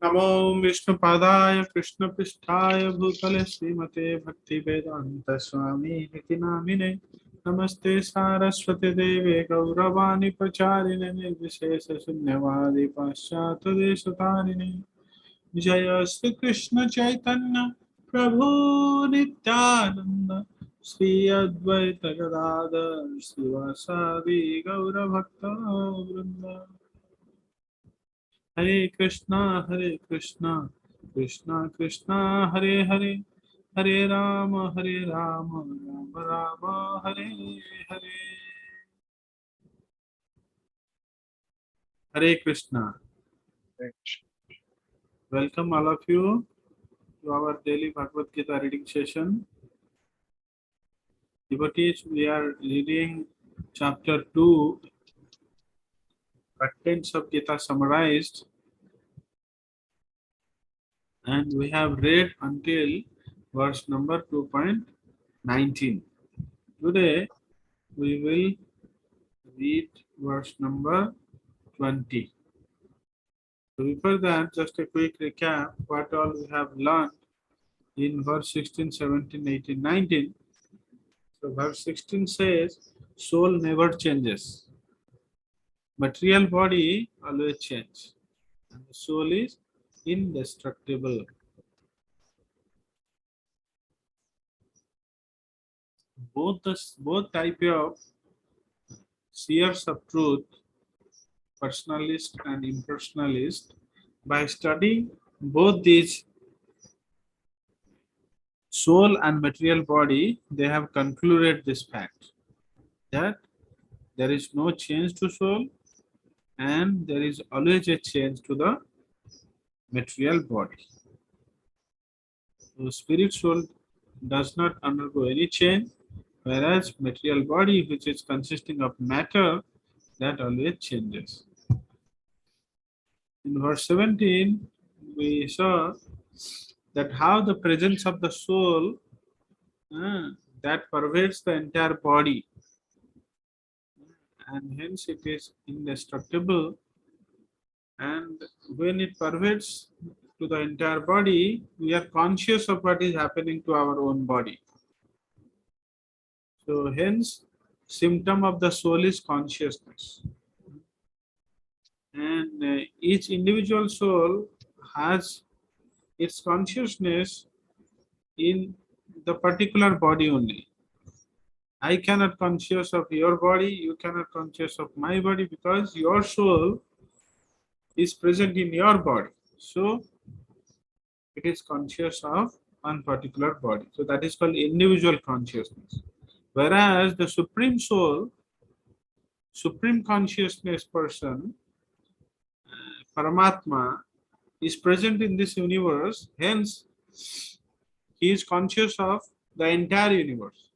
नमो विष्णुपादाय कृष्णपृष्ठाय भूतले श्रीमते भक्तिवेदांत स्वामी इति नामिने नमस्ते सारस्वती देवे गौरवाणी प्रचारिणे निर्विशेष शून्यवादी पाश्चात्य देशतारिणे जय श्री कृष्ण चैतन्य प्रभु नित्यानंद श्री अद्वैत गदाधर श्रीवासादि गौर भक्त वृंद हरे Krishna Krishna Krishna Hare Hare Hare Ram Ram Ram Hare Hare Hare Krishna. Welcome all of you to our daily Bhagavad Gita reading session. Devotees, we are reading chapter 2, contents of Gita summarized, and we have read until verse number 2.19. Today we will read verse number 20. So before that, just a quick recap what all we have learned in verse 16, 17, 18, 19. So verse 16 says, soul never changes. Material body always changes. And the soul is indestructible. Both type of seers of truth, personalist and impersonalist, by studying both these soul and material body, they have concluded this fact that there is no change to soul and there is always a change to the material body. So spirit soul does not undergo any change, whereas material body, which is consisting of matter, that always changes. In verse 17, we saw that how the presence of the soul that pervades the entire body, and hence it is indestructible. And when it pervades to the entire body, we are conscious of what is happening to our own body. So hence, symptom of the soul is consciousness. And each individual soul has its consciousness in the particular body only. I cannot conscious of your body, you cannot conscious of my body, because your soul is present in your body. So it is conscious of one particular body. So that is called individual consciousness. Whereas the supreme soul, supreme consciousness person, Paramatma, is present in this universe, hence he is conscious of the entire universe.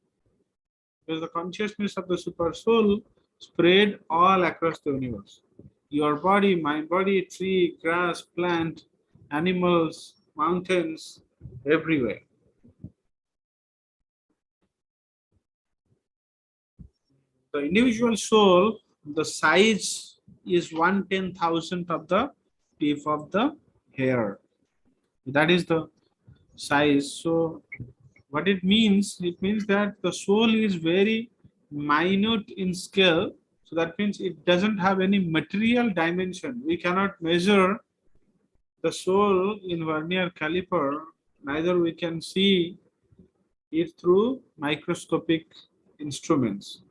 Because the consciousness of the super soul spread all across the universe. Your body, my body, tree, grass, plant, animals, mountains, everywhere. The individual soul, the size is 1/10,000th of the tip of the hair. That is the size. So what it means that the soul is very minute in scale. So that means it doesn't have any material dimension. We cannot measure the soul in vernier caliper, neither we can see it through microscopic instruments.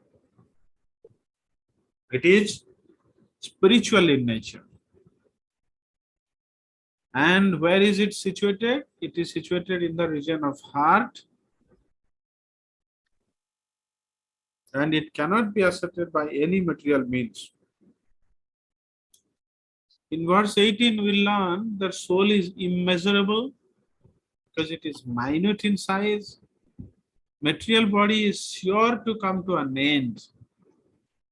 It is spiritual in nature. And where is it situated? It is situated in the region of heart, and it cannot be ascertained by any material means. In verse 18, we learn that soul is immeasurable because it is minute in size. Material body is sure to come to an end.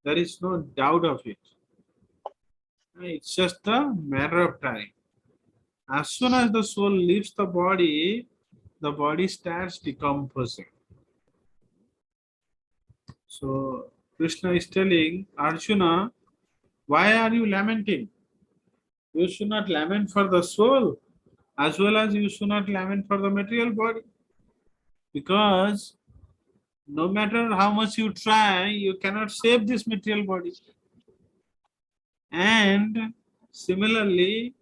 There is no doubt of it. It's just a matter of time. As soon as the soul leaves the body starts decomposing. So Krishna is telling Arjuna, why are you lamenting? You should not lament for the soul as well as you should not lament for the material body, because no matter how much you try, you cannot save this material body. And similarly,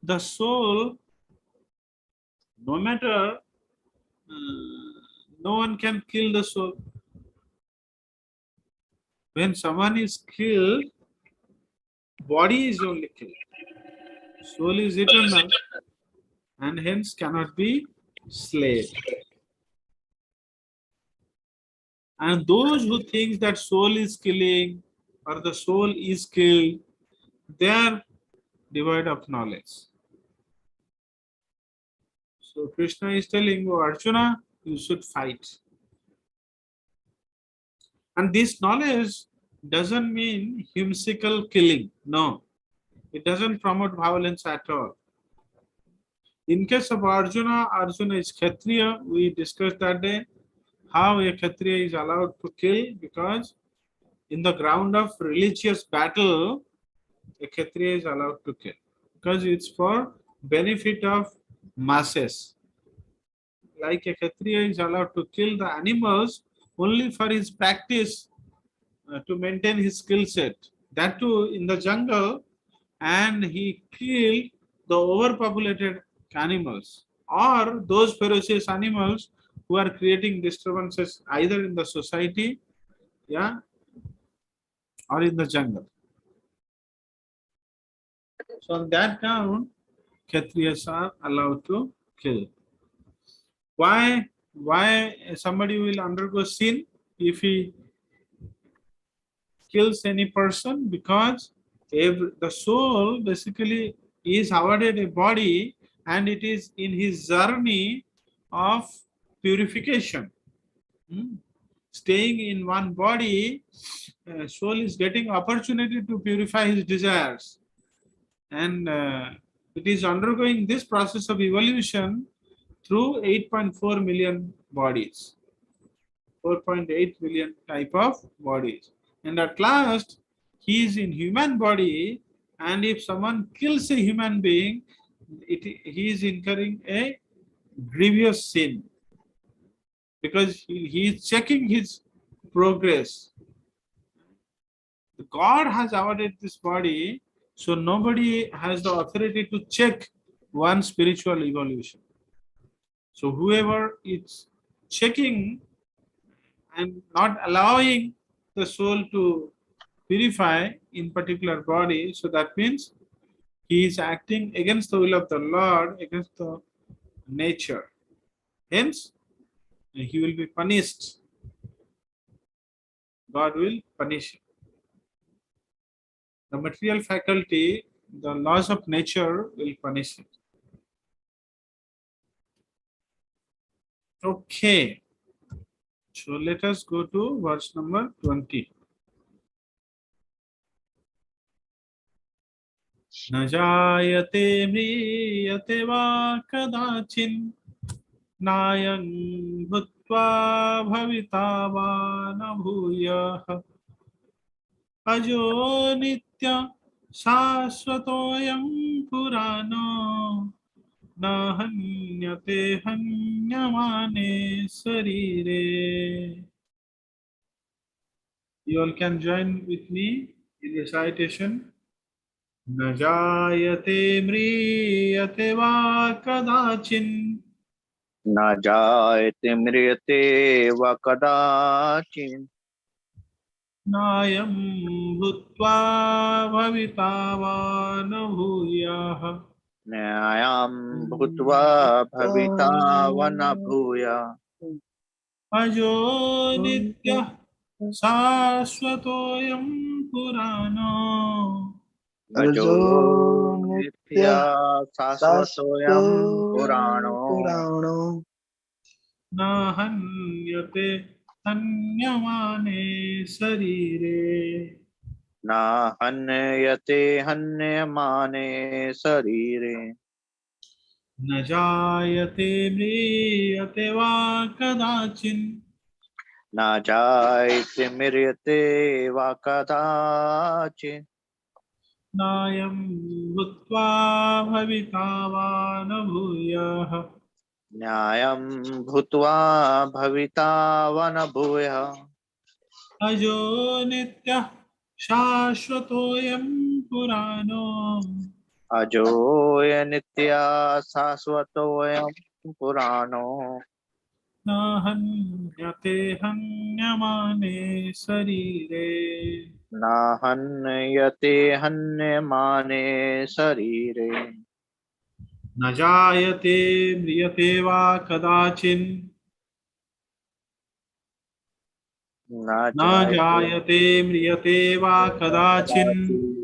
the soul, no matter, no one can kill the soul. When someone is killed, body is only killed. Soul is eternal and hence cannot be slain. And those who think that soul is killing or the soul is killed, they are devoid of knowledge. So Krishna is telling, oh Arjuna, you should fight. And this knowledge doesn't mean whimsical killing. No, it doesn't promote violence at all. In case of Arjuna, Arjuna is Kshatriya. We discussed that day how a Kshatriya is allowed to kill, because in the ground of religious battle, a Kshatriya is allowed to kill because it's for benefit of masses. Like a Kshatriya is allowed to kill the animals only for his practice, to maintain his skill set. That too in the jungle, and he killed the overpopulated animals or those ferocious animals who are creating disturbances either in the society, yeah, or in the jungle. So on that count, Kshatriyas are allowed to kill. Why somebody will undergo sin if he kills any person? Because the soul basically is awarded a body, and it is in his journey of purification. Staying in one body, soul is getting opportunity to purify his desires, and it is undergoing this process of evolution through 8.4 million bodies, 4.8 million type of bodies. And at last, he is in human body, and if someone kills a human being, he is incurring a grievous sin, because he is checking his progress. God has awarded this body, so nobody has the authority to check one spiritual evolution. So whoever is checking and not allowing the soul to purify in particular body, so that means he is acting against the will of the Lord, against the nature. Hence, he will be punished. God will punish him. The material faculty, the laws of nature will punish him. Okay. So let us go to verse number 20. न जायते म्रियते वा कदाचिन् नायं भूत्वा भविता वा न भूयः अजो नित्य शाश्वतोऽयं पुराणो न हन्यते हन्यमाने शरीरे. You all can join with me in recitation. न जायते म्रियते वा कदाचिन् न जायते म्रियते व कदाचिन् नायं भूत्वा भविता वा न भूयः न्यायं भूत्वा भविता व न भूयः अजो नित्यः शाश्वतोऽयं पुराणो अजो नित्यः शाश्वतोऽयं पुराणो न हन्यते हन्यमाने शरीरे. न हन्यते हन्यमाने शरीरे. न जायते म्रियते वा कदाचिन् न जायते म्रियते वा कदाचिन् नायं भूत्वा भविता वा न भूयः न्यायं भूत्वा भविता वा न भूयः अजो नित्यः शाश्वतोऽयं पुराणो अजोय नित्या शाश्वतोऽयं पुराणो न हन्यते हन्यमाने शरीरे न हन्यते हन्यमाने शरीरे न जायते म्रियते वा कदाचिन् न न जायते जायते म्रियते वा कदाचिन् कदाचित्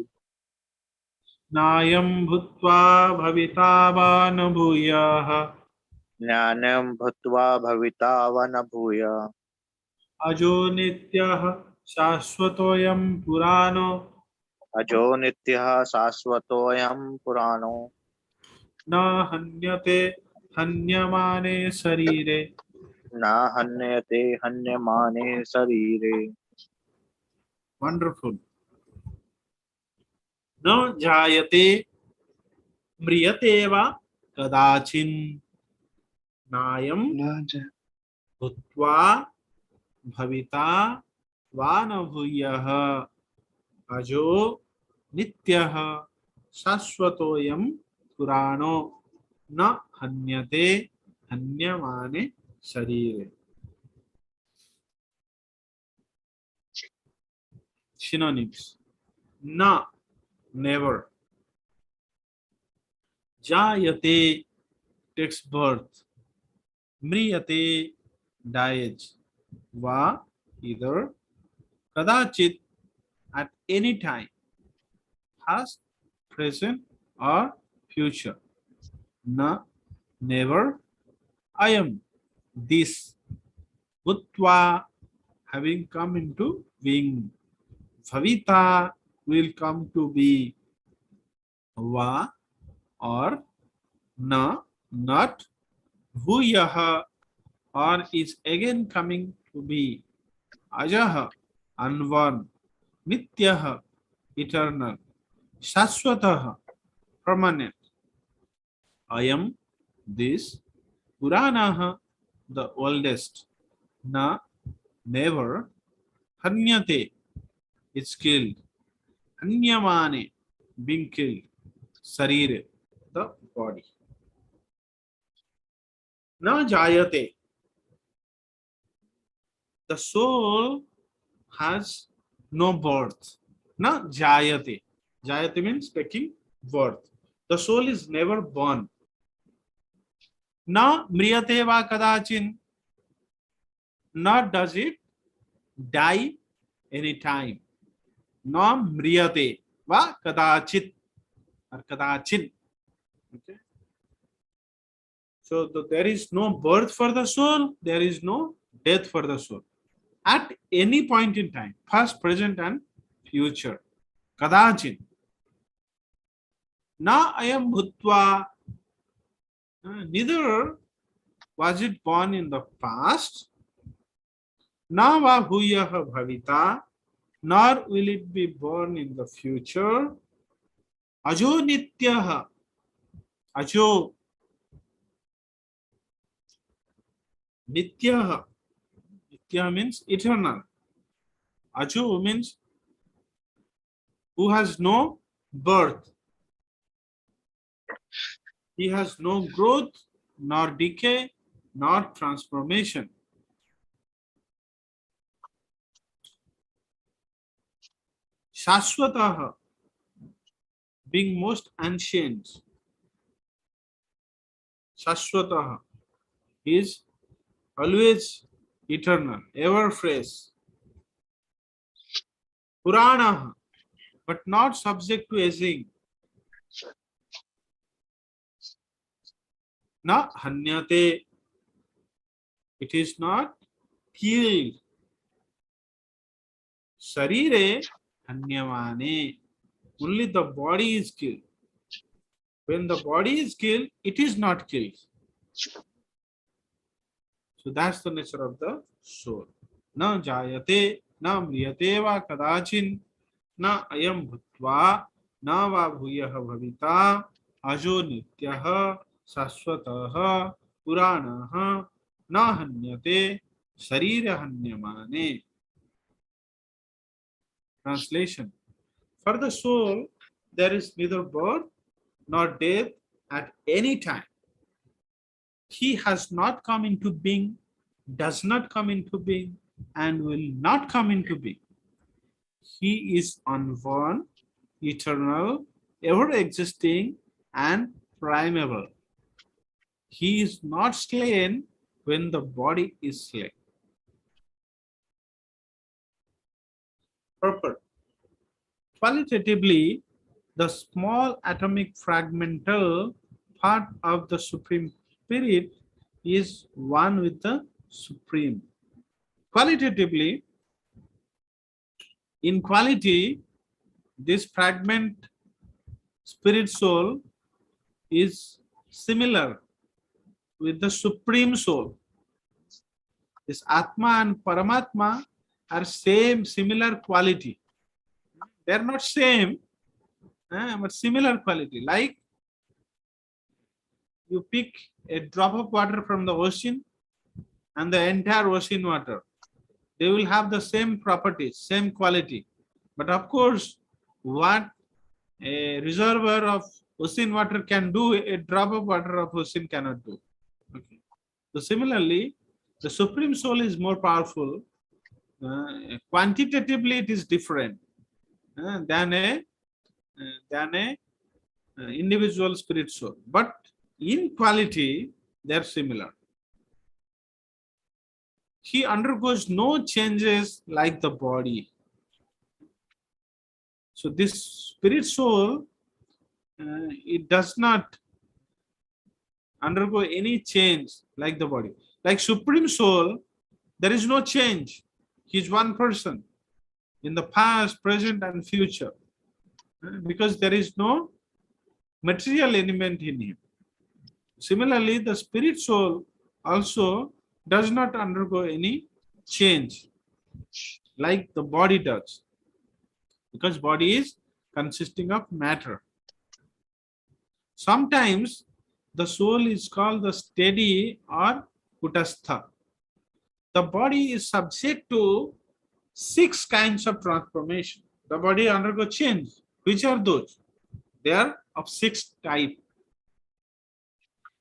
नायं भूत्वा भविता वा न भूयः ज्ञानं भूत्वा भविता वा न भूयः अजो नित्यः शाश्वतोऽयं पुराणो अजो नित्यः शाश्वतोऽयं पुराणो न हन्यते हन्यमाने शरीरे न हन्यते हन्यमाने शरीरे वंडरफुल न जायते म्रियते वा कदाचिन् नायं भूत्वा भविता वा न भूयः अजो नित्यः शाश्वतोऽयं पुराणो न हन्यते हन्यमाने शरीरे synonyms na never jayate takes birth mriyate dies va either kadachit at any time past present or future na never I am this bhutva having come into being bhavita will come to be va or na not bhuyah or is again coming to be ajah unborn nityah eternal shashwatah permanent I am this puranah the oldest na never hanyate is killed hanyamane being killed sarire the body na jayate the soul has no birth na jayate jayate means taking birth the soul is never born na mriyate va kadachin not does it die anytime na mriyate va kadachit or kadachin okay so there is no birth for the soul there is no death for the soul at any point in time past present and future kadachin na ayam bhutva neither was it born in the past na va bhuyah bhavita nor will it be born in the future ajo nityah ajo nityah nitya means eternal ajo means who has no birth he has no growth nor decay nor transformation shashwatah being most ancient shashwatah is always eternal ever fresh purana but not subject to aging na hanyate it is not killed sharire hanyamane only the body is killed when the body is killed it is not killed so that's the nature of the soul na jayate na mriyate va kadachin na ayam bhutva न वा भूयः भविता अजो नित्यः शाश्वतः पुराणः न हन्यते शरीर हन्यमाने. Translation: For the soul, there is neither birth nor death at any time. He has not come into being, does not come into being, and will not come into being. He is unborn, eternal, ever existing, and primeval. He is not slain when the body is slain. Purport: Qualitatively, the small atomic fragmental part of the Supreme Spirit is one with the Supreme. Qualitatively, in quality, this fragment spirit soul is similar with the Supreme Soul. This Atma and Paramatma are similar quality. They are not same, but similar quality. Like you pick a drop of water from the ocean and the entire ocean water. They will have the same properties, same quality. But of course, what a reservoir of ocean water can do, a drop of water of ocean cannot do. Okay. So similarly, the Supreme Soul is more powerful. Quantitatively, it is different than a individual spirit soul. But in quality, they are similar. He undergoes no changes like the body. So this spirit soul, it does not undergo any change like the body. Like Supreme Soul, there is no change. He is one person in the past, present, and future, because there is no material element in him. Similarly, the spirit soul also does not undergo any change like the body does, because body is consisting of matter. Sometimes the soul is called the steady or kutastha. The body is subject to 6 kinds of transformation. The body undergoes change. Which are those? They are of 6 types.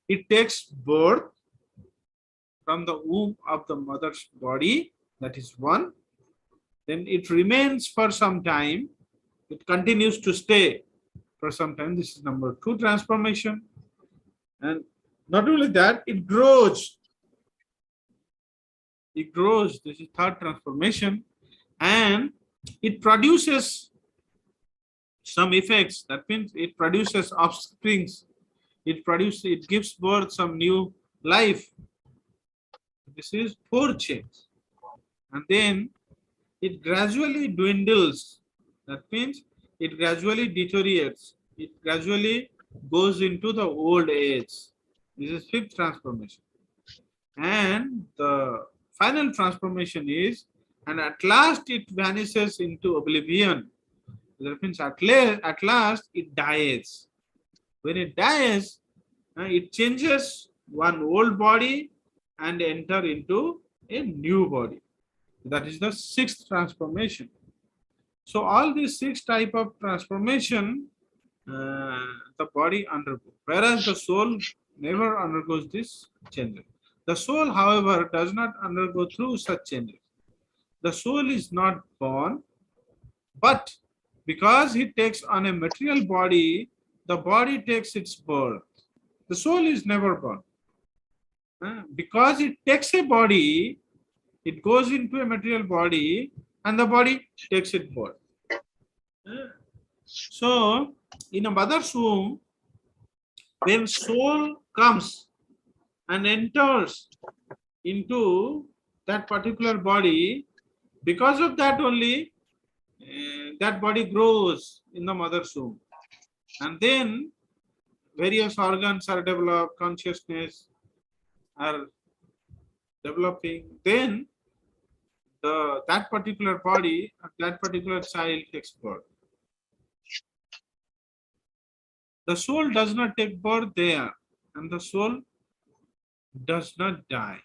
It takes birth from the womb of the mother's body, that is one. Then it remains for some time. It continues to stay for some time. This is number 2 transformation. And not only that, it grows. It grows. This is 3rd transformation. And it produces some effects. That means it produces offsprings. It gives birth some new life. This is 4th change. And then it gradually dwindles. That means it gradually deteriorates. It gradually goes into the old age. This is 5th transformation. And the final transformation is, and at last it vanishes into oblivion. That means at last it dies. When it dies, it changes one old body and enter into a new body. That is the 6th transformation. So all these 6 type of transformation, the body undergoes, whereas the soul never undergoes this changes. The soul, however, does not undergo through such changes. The soul is not born, but because it takes on a material body, the body takes its birth. The soul is never born. Because it takes a body, it goes into a material body, and the body takes its birth. So, in a mother's womb, when soul comes and enters into that particular body, because of that only, that body grows in the mother's womb. And then various organs are developed, consciousness are developing. Then that particular body, that particular child takes birth. The soul does not take birth there, and the soul does not die.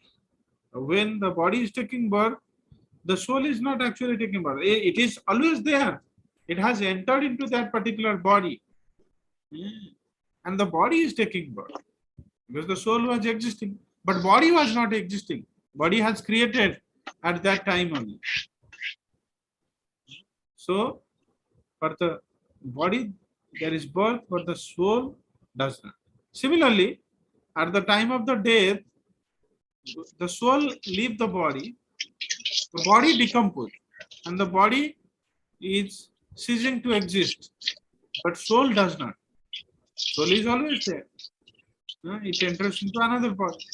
When the body is taking birth, the soul is not actually taking birth. It is always there. It has entered into that particular body. And the body is taking birth because the soul was existing, but body was not existing. Body has created at that time only. So for the body there is birth, but the soul does not. Similarly, at the time of the death, the soul leave the body decomposes, and the body is ceasing to exist, but soul does not. Soul is always there. It enters into another body.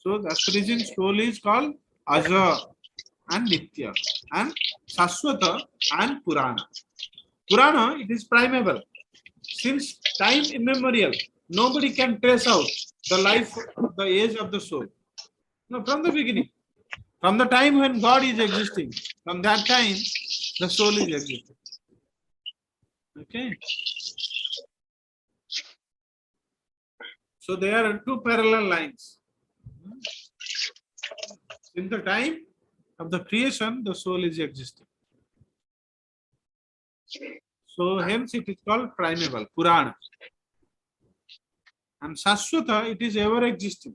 So that's the reason soul is called Aja and Nitya and Saswata and Purana. Purana, it is primeval. Since time immemorial, nobody can trace out the life, the age of the soul. No, from the beginning, from the time when God is existing, from that time, the soul is existing. Okay. So there are two parallel lines. In the time of the creation, the soul is existing. So hence it is called primeval, Purana. And Saswata, it is ever existing.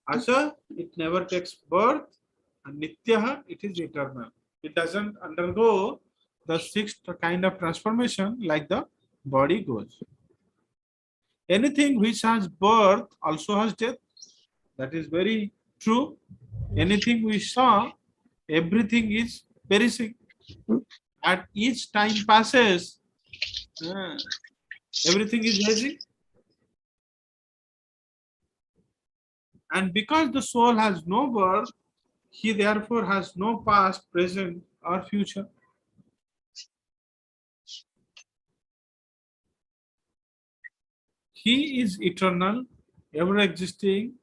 Asa, it never takes birth, and Nityaha, it is eternal. It doesn't undergo the sixth kind of transformation like the body goes. Anything which has birth also has death. That is very true. Anything we saw, everything is perishing. At each time passes, everything is aging. And because the soul has no birth, he therefore has no past, present, or future. He is eternal, ever existing,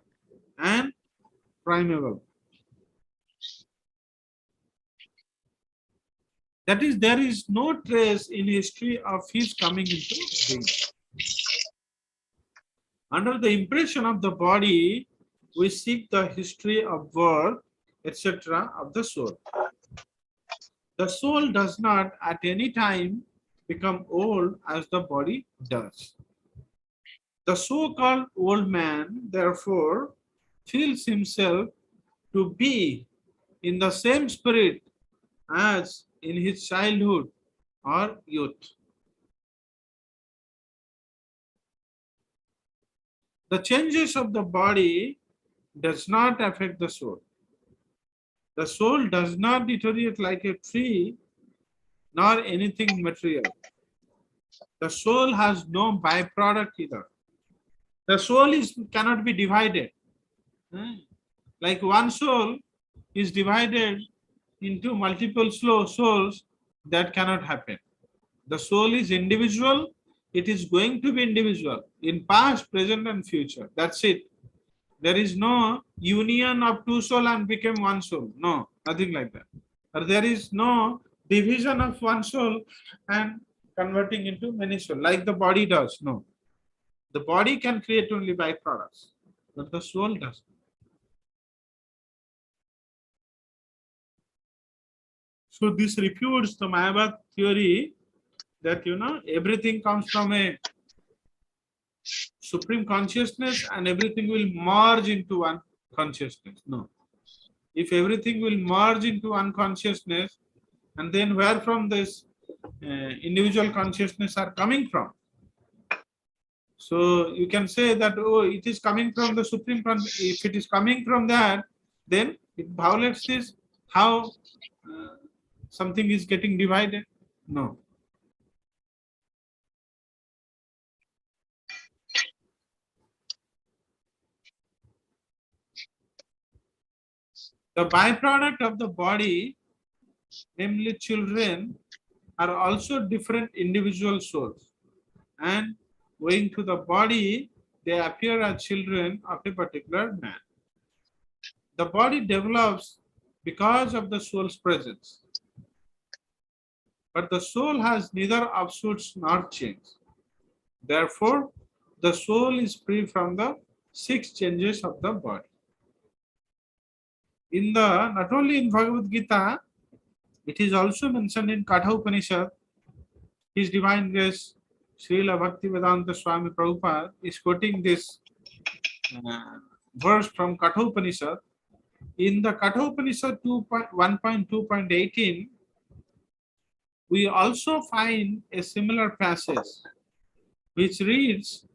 and primeval. That is, there is no trace in history of his coming into being. Under the impression of the body, we seek the history of birth, etc., of the soul. The soul does not at any time become old as the body does. The so-called old man, therefore, feels himself to be in the same spirit as in his childhood or youth. The changes of the body does not affect the soul. The soul does not deteriorate like a tree nor anything material. The soul has no byproduct either. The soul cannot be divided. Like one soul is divided into multiple souls, that cannot happen. The soul is individual, it is going to be individual in past, present, and future. That's it. There is no union of two souls and become one soul. No, nothing like that. Or there is no division of one soul and converting into many souls, like the body does. No. The body can create only byproducts, but the soul does. So this refutes the Mayavad theory that everything comes from a supreme consciousness and everything will merge into one consciousness. No. If everything will merge into one consciousness, and then where from this individual consciousness are coming from? So you can say that, oh, it is coming from the supreme if it is coming from that, then it violates this, how something is getting divided. No. The byproduct of the body, namely children, are also different individual souls, and going to the body, they appear as children of a particular man. The body develops because of the soul's presence. but the soul has neither absolutes nor change. Therefore, the soul is free from the six changes of the body. In the not only in Bhagavad Gita, it is also mentioned in Katha Upanishad. His Divine Grace Srila Bhaktivedanta Swami Prabhupada is quoting this verse from Katha Upanishad. In the Katha Upanishad 1.2.18, we also find a similar passage which reads,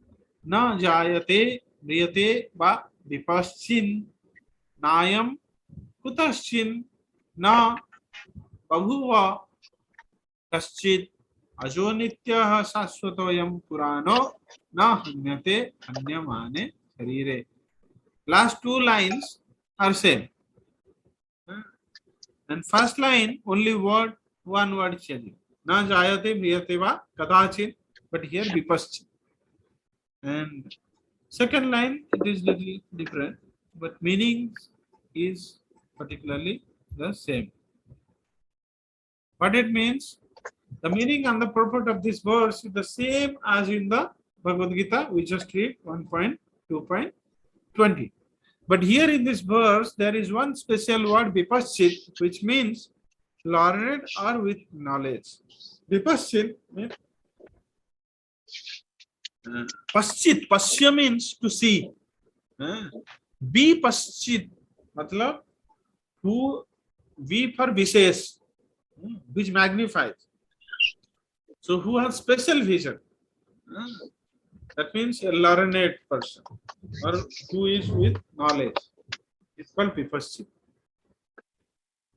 Na jayate mriyate va vipaschin nayam kutaschin na babhuva kaschit ajonityah saswatoyam purano na hanyate hanyamane sharire. Last two lines are same. And first line, only one word change. Na jayate mriyate va kadachin, but here vipaschin. And second line, it is little different, but meaning is particularly the same. What it means? The meaning and the purport of this verse is the same as in the Bhagavad Gita. We just read 1.2.20. But here in this verse, there is one special word, vipaschit, which means learned or with knowledge. Vipaschit means paschit. Paschya means to see. Be paschit, matlab who V for vishes, which magnifies. So who has special vision? That means a learned person or who is with knowledge. It's called vipaschit.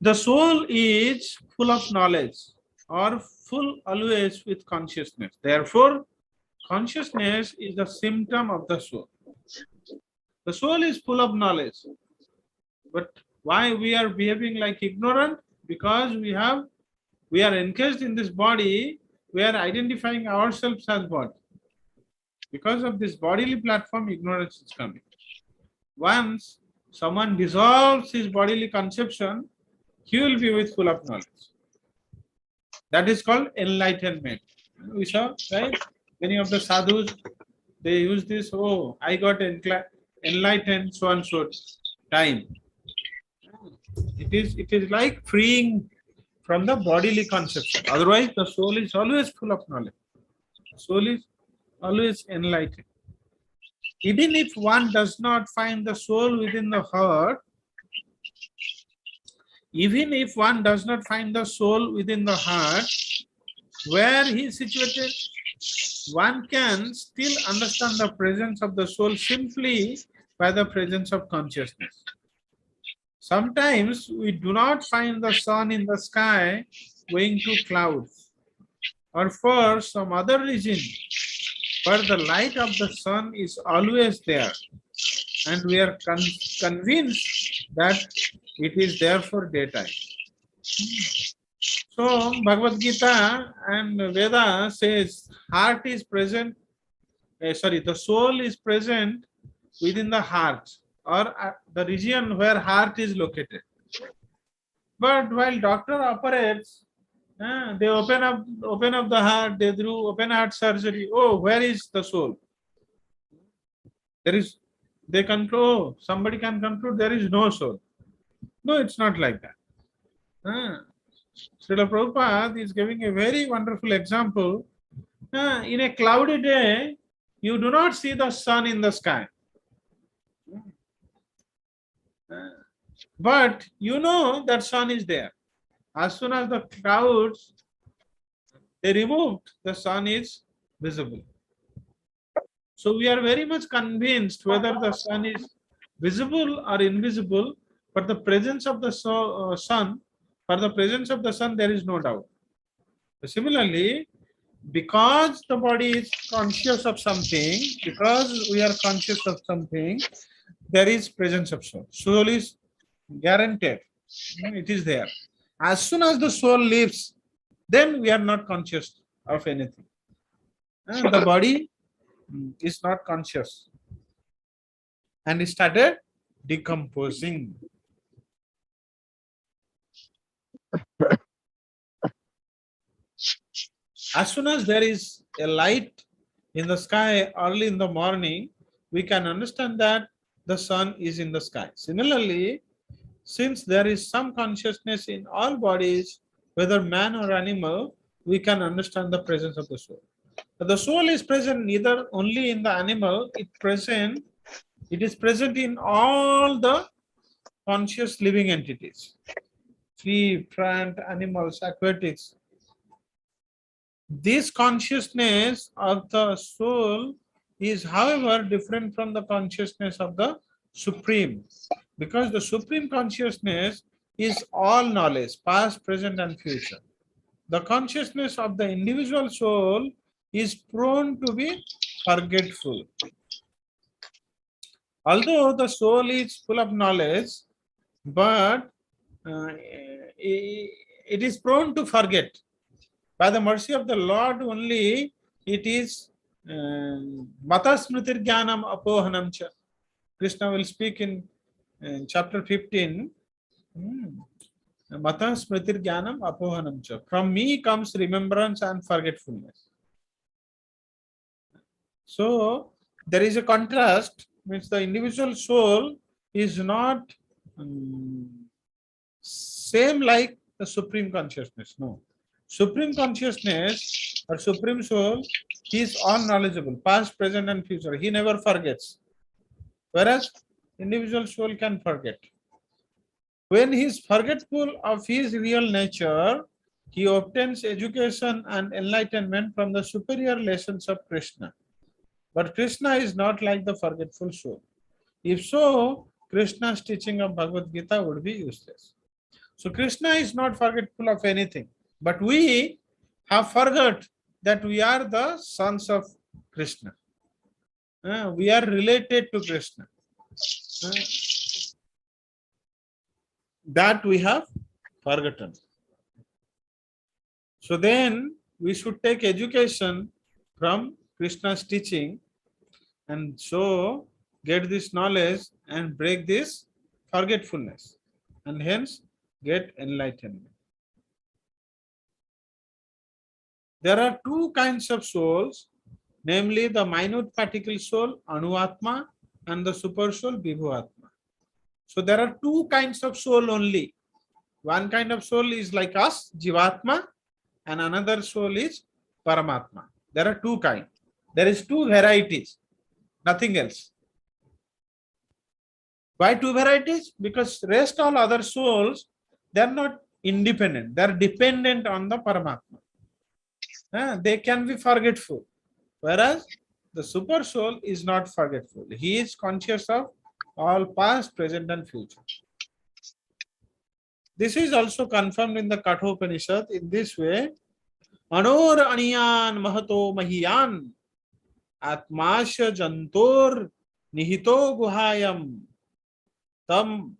The soul is full of knowledge or full always with consciousness. Therefore, consciousness is the symptom of the soul. The soul is full of knowledge. But why we are behaving like ignorant? Because we are encased in this body, we are identifying ourselves as body. Because of this bodily platform, ignorance is coming. Once someone dissolves his bodily conception, he will be with full of knowledge. That is called enlightenment. We saw, right? Many of the sadhus, they use this, oh, I got enlightened so and so time. It is like freeing from the bodily conception. Otherwise, the soul is always full of knowledge. The soul is always enlightened. Even if one does not find the soul within the heart, even if one does not find the soul within the heart, where he is situated, one can still understand the presence of the soul simply by the presence of consciousness. Sometimes we do not find the sun in the sky going through clouds or for some other reason, but the light of the sun is always there, and we are convinced that it is there for daytime. So Bhagavad Gita and Veda says heart is present, the soul is present within the heart or the region where heart is located. But while doctor operates, they open up the heart, they do open heart surgery. Oh, where is the soul? They control, somebody can conclude there is no soul. No, it's not like that. Srila Prabhupada is giving a very wonderful example. In a cloudy day, you do not see the sun in the sky. But you know that sun is there. As soon as the clouds they removed, the sun is visible. So we are very much convinced whether the sun is visible or invisible, but the presence of the sun, for the presence of the sun, there is no doubt. Similarly, because the body is conscious of something, because we are conscious of something, there is presence of soul. Soul is guaranteed. It is there. As soon as the soul leaves, then we are not conscious of anything. The body is not conscious. And it started decomposing. As soon as there is a light in the sky early in the morning, we can understand that the sun is in the sky. Similarly, since there is some consciousness in all bodies, whether man or animal, we can understand the presence of the soul. But the soul is present neither only in the animal, it is present in all the conscious living entities. Tree, plant, animals, aquatics. This consciousness of the soul is, however, different from the consciousness of the Supreme, because the Supreme Consciousness is all knowledge, past, present, and future. The consciousness of the individual soul is prone to be forgetful. Although the soul is full of knowledge, but it is prone to forget. By the mercy of the Lord only, it is Mata Smritir Jnanam Apohanam cha. Krishna will speak in chapter 15. Mata Smritir Jnanam Apohanam cha. From me comes remembrance and forgetfulness. So there is a contrast, means the individual soul is not same like the Supreme Consciousness. No. Supreme Consciousness or Supreme Soul, he is all knowledgeable, past, present, and future. He never forgets. Whereas individual soul can forget. When he is forgetful of his real nature, he obtains education and enlightenment from the superior lessons of Krishna. But Krishna is not like the forgetful soul. If so, Krishna's teaching of Bhagavad Gita would be useless. So Krishna is not forgetful of anything. But we have forgot that we are the sons of Krishna. We are related to Krishna. That we have forgotten. So then we should take education from Krishna's teaching and so get this knowledge and break this forgetfulness and hence get enlightenment. There are two kinds of souls, namely the minute particle soul, Anuatma, and the super soul, Vibhuatma. So there are two kinds of soul only. One kind of soul is like us, Jivatma, and another soul is Paramatma. There are two kinds. There is two varieties, nothing else. Why two varieties? Because rest all other souls, they are not independent. They are dependent on the Paramatma. They can be forgetful. Whereas the super soul is not forgetful. He is conscious of all past, present, and future. This is also confirmed in the Kathopanishad in this way. Anor aniyan mahato mahiyan atmasya jantor nihito guhayam tam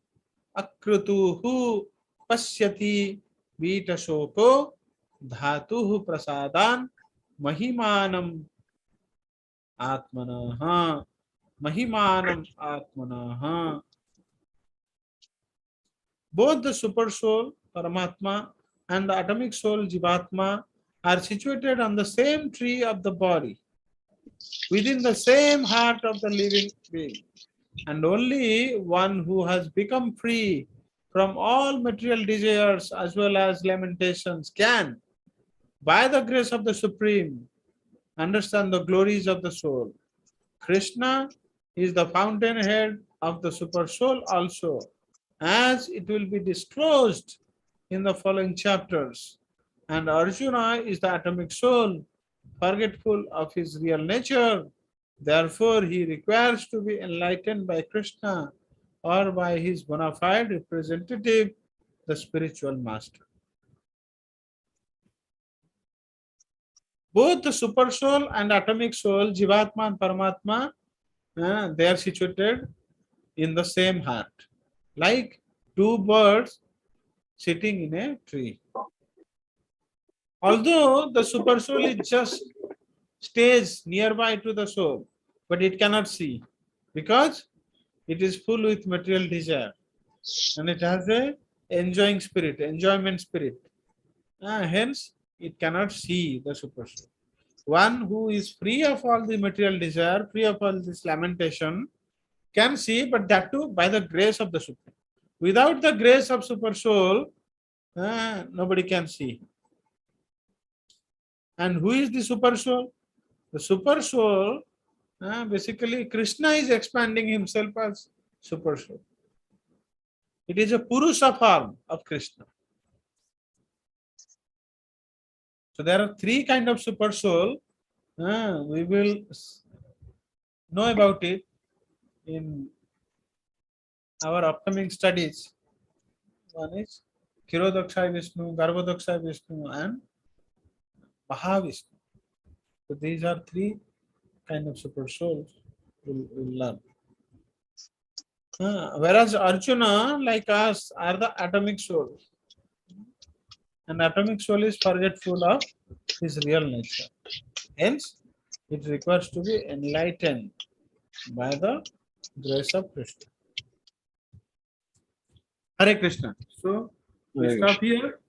akrutuhu pasyati vitashoko dhatuhu prasadan mahimanam atmanaha mahimanam atmanaha. Both the super soul Paramatma and the atomic soul Jivatma are situated on the same tree of the body, within the same heart of the living being, and only one who has become free from all material desires as well as lamentations can, by the grace of the Supreme, understand the glories of the soul. Krishna is the fountainhead of the super soul also, as it will be disclosed in the following chapters. And Arjuna is the atomic soul, forgetful of his real nature. Therefore, he requires to be enlightened by Krishna or by his bona fide representative, the spiritual master. Both the super soul and atomic soul, Jivatma and Paramatma, they are situated in the same heart, like two birds sitting in a tree. Although the super soul is just stays nearby to the soul, but it cannot see because it is full with material desire and it has a enjoying spirit, enjoyment spirit. Hence, it cannot see the super soul. One who is free of all the material desire, free of all this lamentation, can see, but that too by the grace of the Supreme. Without the grace of super soul, nobody can see. And who is the super soul? The super soul, basically, Krishna is expanding himself as super soul. It is a Purusha form of Krishna. So there are three kind of super soul. We will know about it in our upcoming studies. One is Kirodakshai Vishnu, Garbhodakshai Vishnu, and Mahavishnu. So these are three kind of super souls we'll learn. Whereas Arjuna, like us, are the atomic souls. And atomic soul is forgetful of his real nature. Hence, it requires to be enlightened by the grace of Krishna. Hare Krishna. So, we Hare stop here.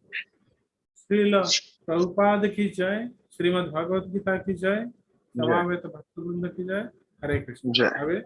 Srila Prabhupada ki jai, Srimad Bhagavad Gita ki jai, Jai. Samaveta Bhaktivinoda ki jai. Hare Krishna. Jai. Have a